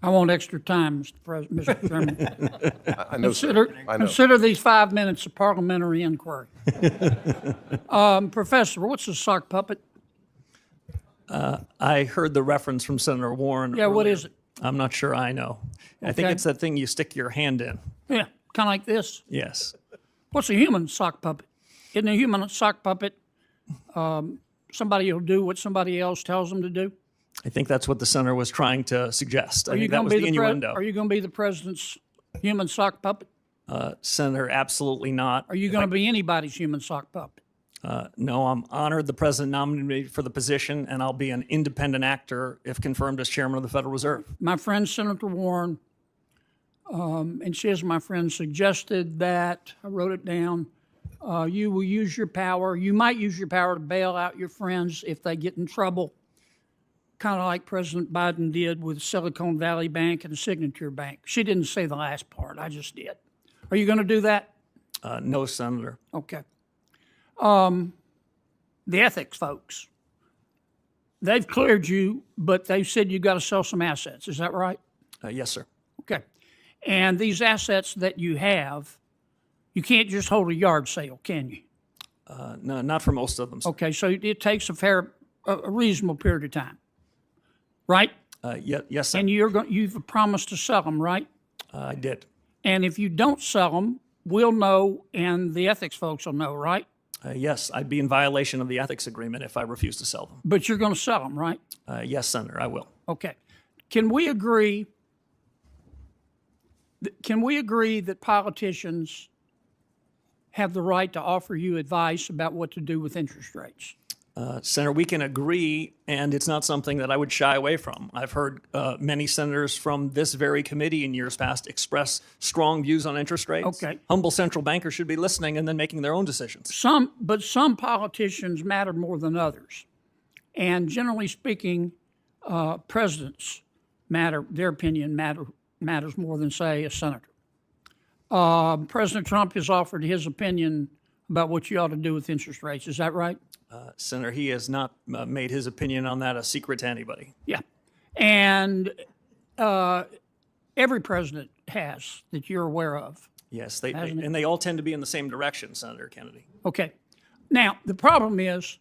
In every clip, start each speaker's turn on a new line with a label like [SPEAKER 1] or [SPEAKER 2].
[SPEAKER 1] I want extra time, Mr. Chairman.
[SPEAKER 2] I know, sir. I know.
[SPEAKER 1] Consider these 5 minutes a parliamentary inquiry. Professor, what's a sock puppet?
[SPEAKER 3] I heard the reference from Senator Warren.
[SPEAKER 1] Yeah, what
[SPEAKER 3] earlier.
[SPEAKER 1] is it?
[SPEAKER 3] I'm not sure I know. I think
[SPEAKER 1] Okay.
[SPEAKER 3] it's that thing you stick your hand in.
[SPEAKER 1] Yeah, kind of like this.
[SPEAKER 3] Yes.
[SPEAKER 1] What's a human sock puppet? Isn't a human sock puppet somebody who'll do what somebody else tells them to do?
[SPEAKER 3] I think that's what the senator was trying to suggest. I
[SPEAKER 1] Are you
[SPEAKER 3] think that
[SPEAKER 1] going
[SPEAKER 3] was
[SPEAKER 1] to
[SPEAKER 3] the
[SPEAKER 1] be
[SPEAKER 3] innuendo.
[SPEAKER 1] Are you going to be the president's human sock puppet?
[SPEAKER 3] Senator, absolutely not.
[SPEAKER 1] Are you going to be anybody's human sock puppet?
[SPEAKER 3] No, I'm honored the president nominated me for the position, and I'll be an independent actor if confirmed as chairman of the Federal Reserve.
[SPEAKER 1] My friend Senator Warren, and she, as my friend, suggested that, I wrote it down, you will use your power, you might use your power to bail out your friends if they get in trouble, kind of like President Biden did with Silicon Valley Bank and Signature Bank. She didn't say the last part, I just did. Are you going to do that?
[SPEAKER 3] No, Senator.
[SPEAKER 1] Okay. The ethics folks, they've cleared you, but they've said you've got to sell some assets. Is that right?
[SPEAKER 3] Yes, sir.
[SPEAKER 1] Okay. And these assets that you have, you can't just hold a yard sale, can you?
[SPEAKER 3] No, not for most of them, sir.
[SPEAKER 1] Okay, so it takes a reasonable period of time, right?
[SPEAKER 3] Yes, sir.
[SPEAKER 1] And you've promised to sell them, right?
[SPEAKER 3] I did.
[SPEAKER 1] And if you don't sell them, we'll know, and the ethics folks will know, right?
[SPEAKER 3] Yes, I'd be in violation of the ethics agreement if I refuse to sell them.
[SPEAKER 1] But you're going to sell them, right?
[SPEAKER 3] Yes, Senator, I will.
[SPEAKER 1] Okay. Can we agree that politicians have the right to offer you advice about what to do with interest rates?
[SPEAKER 3] Senator, we can agree, and it's not something that I would shy away from. I've heard many senators from this very committee in years past express strong views on interest rates.
[SPEAKER 1] Okay.
[SPEAKER 3] Humble central bankers should be listening and then making their own decisions.
[SPEAKER 1] Some politicians matter more than others. And generally speaking, presidents matter, their opinion matters more than, say, a senator. President Trump has offered his opinion about what you ought to do with interest rates. Is that right?
[SPEAKER 3] Senator, he has not made his opinion on that a secret to anybody.
[SPEAKER 1] Yeah. And every president has that you're aware of.
[SPEAKER 3] Yes, and they all tend to be in the same direction, Senator Kennedy.
[SPEAKER 1] Okay. Now, the problem is,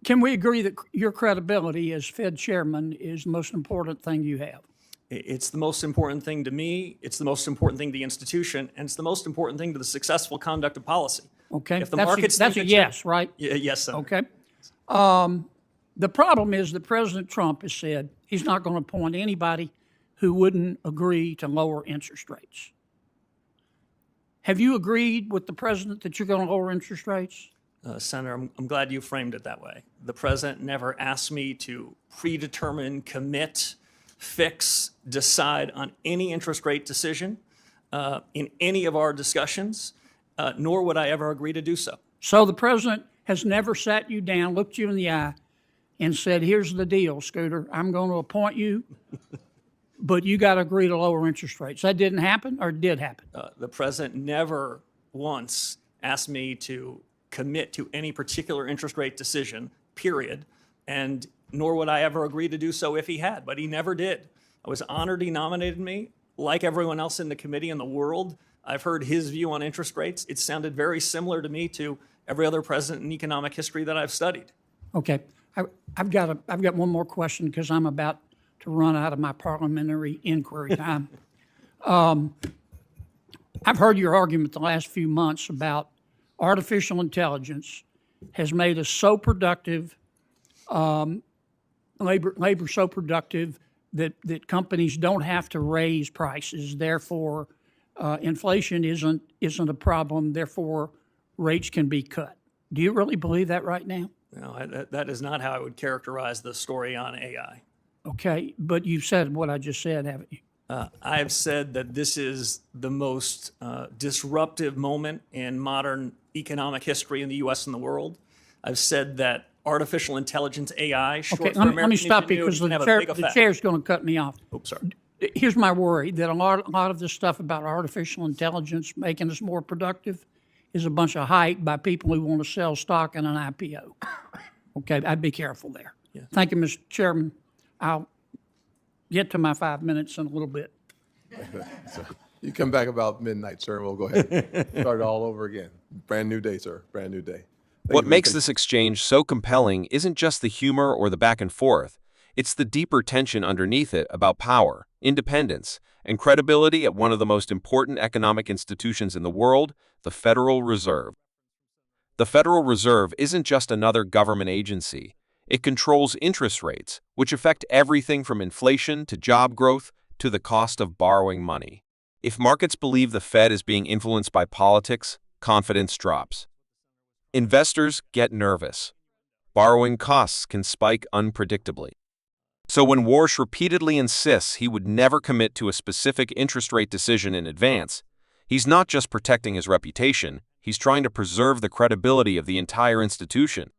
[SPEAKER 1] can we agree that your credibility as Fed chairman is the most important thing you have?
[SPEAKER 3] It's the most important thing to me, it's the most important thing to the institution, and it's the most important thing to the successful conduct of policy.
[SPEAKER 1] Okay.
[SPEAKER 3] If the markets
[SPEAKER 1] that's a yes, right?
[SPEAKER 3] Yes, Senator.
[SPEAKER 1] Okay. The problem is that President Trump has said he's not going to appoint anybody who wouldn't agree to lower interest rates. Have you agreed with the president that you're going to lower interest rates?
[SPEAKER 3] Senator, I'm glad you framed it that way. The president never asked me to predetermine, commit, fix, decide on any interest rate decision in any of our discussions, nor would I ever agree to do so.
[SPEAKER 1] So the president has never sat you down, looked you in the eye, and said, here's the deal, Scooter. I'm going to appoint you, but you got to agree to lower interest rates. That didn't happen, or it did happen?
[SPEAKER 3] The president never once asked me to commit to any particular interest rate decision, period, and nor would I ever agree to do so if he had, but he never did. I was honored he nominated me. Like everyone else in the committee in the world, I've heard his view on interest rates. It sounded very similar to me to every other president in economic history that I've studied.
[SPEAKER 1] Okay. I've got one more question because I'm about to run out of my parliamentary inquiry time. I've heard your argument the last few months about artificial intelligence has made us so productive, labor so productive that companies don't have to raise prices. Therefore, inflation isn't a problem. Therefore, rates can be cut. Do you really believe that right now?
[SPEAKER 3] No, that is not how I would characterize the story on AI.
[SPEAKER 1] Okay, but you've said what I just said, haven't you?
[SPEAKER 3] I have said that this is the most disruptive moment in modern economic history in the U.S. and the world. I've said that artificial intelligence, AI,
[SPEAKER 1] okay, let me stop you because the chair's going to cut me off.
[SPEAKER 3] Oops, sorry.
[SPEAKER 1] Here's my worry, that a lot of this stuff about artificial intelligence making us more productive is a bunch of hype by people who want to sell stock in an IPO. Okay, I'd be careful there. Yeah. Thank you, Mr. Chairman. I'll get to my 5 minutes in a little bit.
[SPEAKER 2] So you come back about midnight, sir, and we'll go ahead and start it all over again. Brand new day, sir. Brand new day.
[SPEAKER 4] What makes this exchange so compelling isn't just the humor or the back and forth. It's the deeper tension underneath it about power, independence, and credibility at one of the most important economic institutions in the world, the Federal Reserve. The Federal Reserve isn't just another government agency. It controls interest rates, which affect everything from inflation to job growth to the cost of borrowing money. If markets believe the Fed is being influenced by politics, confidence drops. Investors get nervous. Borrowing costs can spike unpredictably. So when Warsh repeatedly insists he would never commit to a specific interest rate decision in advance, he's not just protecting his reputation, he's trying to preserve the credibility of the entire institution.